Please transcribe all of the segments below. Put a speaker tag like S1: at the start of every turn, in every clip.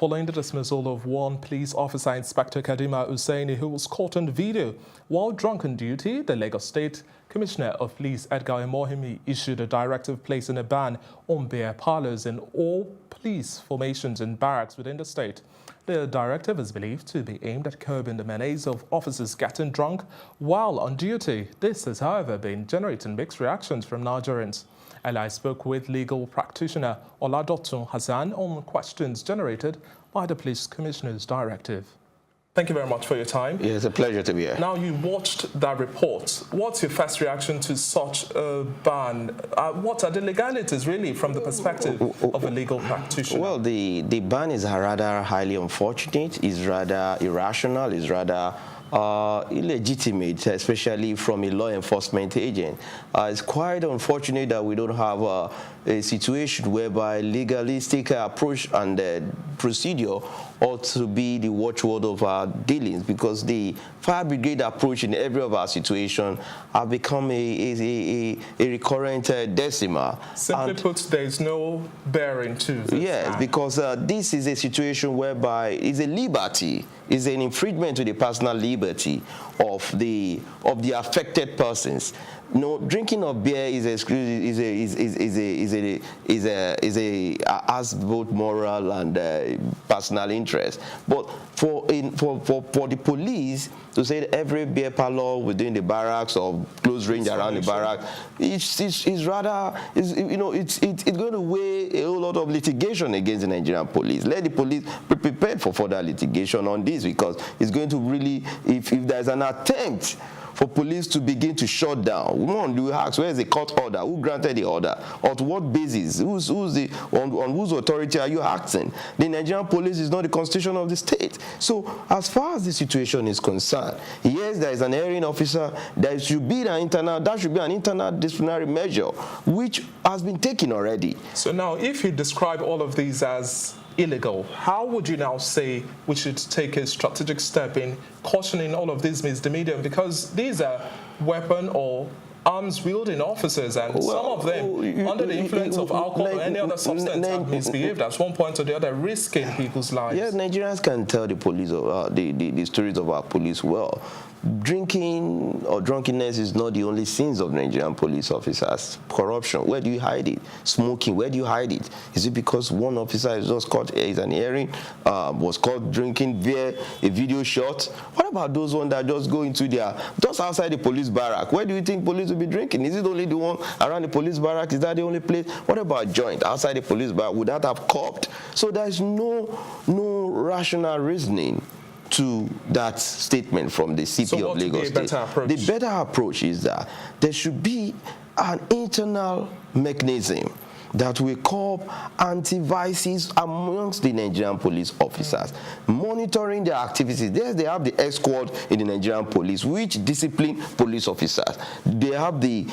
S1: following the dismissal of one police officer, Inspector Kadima Hussaini, who was caught on video while drunk on duty. The Lagos State Commissioner of Police, Edgar Emohimi, issued a directive placing a ban on beer parlors in all police formations and barracks within the state. The directive is believed to be aimed at curbing the menace of officers getting drunk while on duty. This has, however, been generating mixed reactions from Nigerians. And I spoke with legal practitioner Oladotun Hassan on questions generated by the Police Commissioner's directive. Thank you very much for your time.
S2: Yeah, it's a pleasure to be here.
S1: Now, you watched that report. What's your first reaction to such a ban? What are the legalities, really, from the perspective of a legal practitioner?
S2: Well, the ban is rather highly unfortunate, is rather irrational, is rather illegitimate, especially from a law enforcement agent. It's quite unfortunate that we don't have a situation whereby legalistic approach and procedure ought to be the watchword of our dealings, because the fire brigade approach in every of our situations have become a recurrent decimal.
S1: Simply put, there is no bearing to this.
S2: Yes, because this is a situation whereby it's a liberty, is an infringement to the personal liberty of the affected persons. No, drinking of beer has both moral and personal interest. But for the police to say that every beer parlor within the barracks or close range around the barracks, it's going to weigh a whole lot of litigation against the Nigerian police. Let the police be prepared for further litigation on this, because it's going to really, if there's an attempt for police to begin to shut down, one, do we ask, where is the court order? Who granted the order? Or to what basis? On whose authority are you acting? The Nigerian police is not the constitution of the state. So as far as the situation is concerned, yes, there is an hearing officer. There should be an internal disciplinary measure, which has been taken already.
S1: So now, if you describe all of these as illegal, how would you now say we should take a strategic step in cautioning all of these misdemeanors? Because these are weapon or arms-wielding officers, and some of them, under the influence of alcohol or any other substance, have misbehaved at one point or the other, risking people's lives.
S2: Yes, Nigerians can tell the police the stories of our police well. Drinking or drunkenness is not the only sins of Nigerian police officers. Corruption, where do you hide it? Smoking, where do you hide it? Is it because one officer is just caught is an hearing, was caught drinking beer, a video shot? What about those ones that just go into just outside the police barrack? Where do you think police will be drinking? Is it only the one around the police barrack? Is that the only place? What about joint outside the police barrack? Would that have copped? So there's no rational reasoning to that statement from the CP of Lagos State. The better approach is that there should be an internal mechanism that will curb anti-vices amongst the Nigerian police officers, monitoring their activities. Yes, they have the X squad in the Nigerian police, which discipline police officers. They have the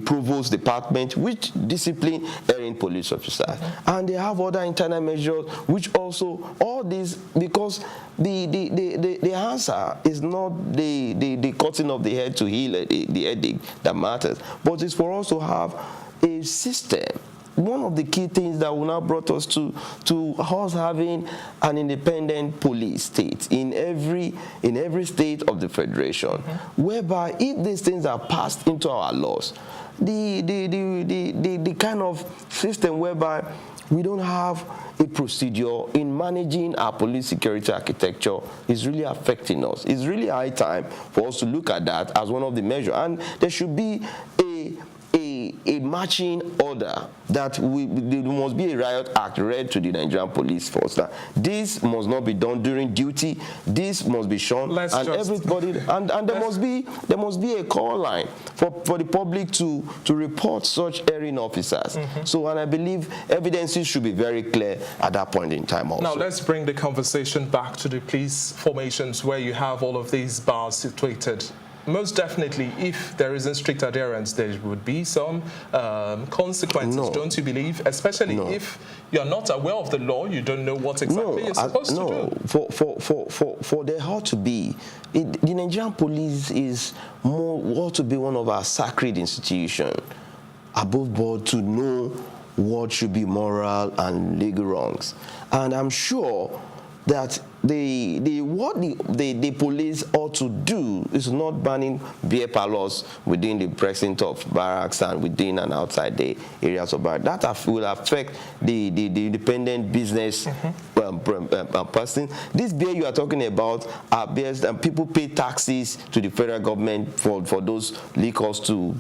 S2: provost department, which discipline erring police officers, and they have other internal measures, which also all these, because the answer is not the cutting of the head to heal the headache that matters, but it's for us to have a system. One of the key things that will now brought us to us having an independent police state in every state of the federation, whereby if these things are passed into our laws, the kind of system whereby we don't have a procedure in managing our police security architecture is really affecting us. It's really high time for us to look at that as one of the measures, and there should be a matching order that there must be a riot act read to the Nigerian police force. That this must not be done during duty. This must be shown, and everybody, and there must be a call line for the public to report such erring officers. So, and I believe evidences should be very clear at that point in time also.
S1: Now let's bring the conversation back to the police formations where you have all of these bars situated. Most definitely, if there isn't strict adherence, there would be some consequences, don't you believe? Especially if you're not aware of the law, you don't know what exactly you're supposed to do.
S2: For there ought to be, the Nigerian police ought to be one of our sacred institutions, above board, to know what should be moral and legal wrongs. And I'm sure that the police ought to do is not banning beer parlors within the precinct of barracks and within and outside the areas of barracks. That will affect the independent business person. This beer you are talking about are beers, and people pay taxes to the federal government for those liquors to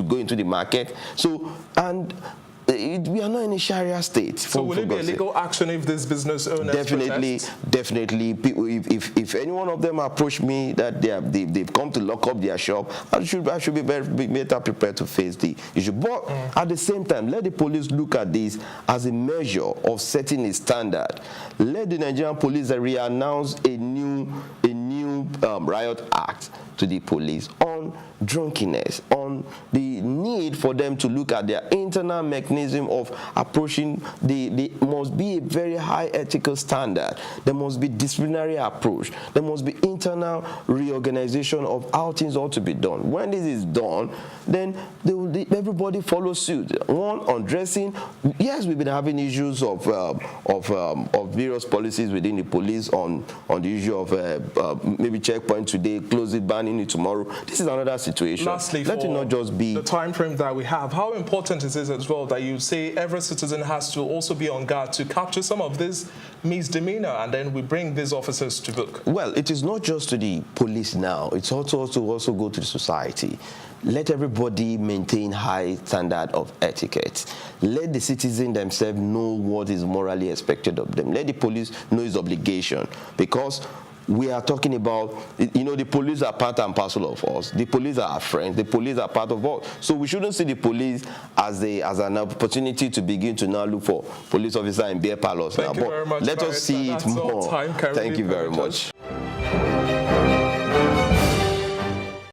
S2: go into the market. So, and we are not in a Sharia state.
S1: So will it be a legal action if this business owners
S2: Definitely. People, if any one of them approach me that they've come to lock up their shop, I should be better prepared to face the issue. But at the same time, let the police look at this as a measure of setting a standard. Let the Nigerian police re-announce a new riot act to the police on drunkenness, on the need for them to look at their internal mechanism of approaching. There must be a very high ethical standard. There must be disciplinary approach. There must be internal reorganization of how things ought to be done. When this is done, then everybody follows suit. One, on dressing. Yes, we've been having issues of various policies within the police on the issue of maybe checkpoint today, close it, banning it tomorrow. This is another situation.
S1: Lastly,
S2: let it not just be
S1: the time frame that we have. How important is it as well that you say every citizen has to also be on guard to capture some of this misdemeanor, and then we bring these officers to book?
S2: Well, it is not just to the police now. It's also to go to the society. Let everybody maintain high standard of etiquette. Let the citizen themselves know what is morally expected of them. Let the police know its obligation, because we are talking about, the police are part and parcel of us. The police are our friends. The police are part of us. So we shouldn't see the police as an opportunity to begin to now look for police officer in beer parlors.
S1: Thank you very much.
S2: Let us see it more.
S1: Thank you very much.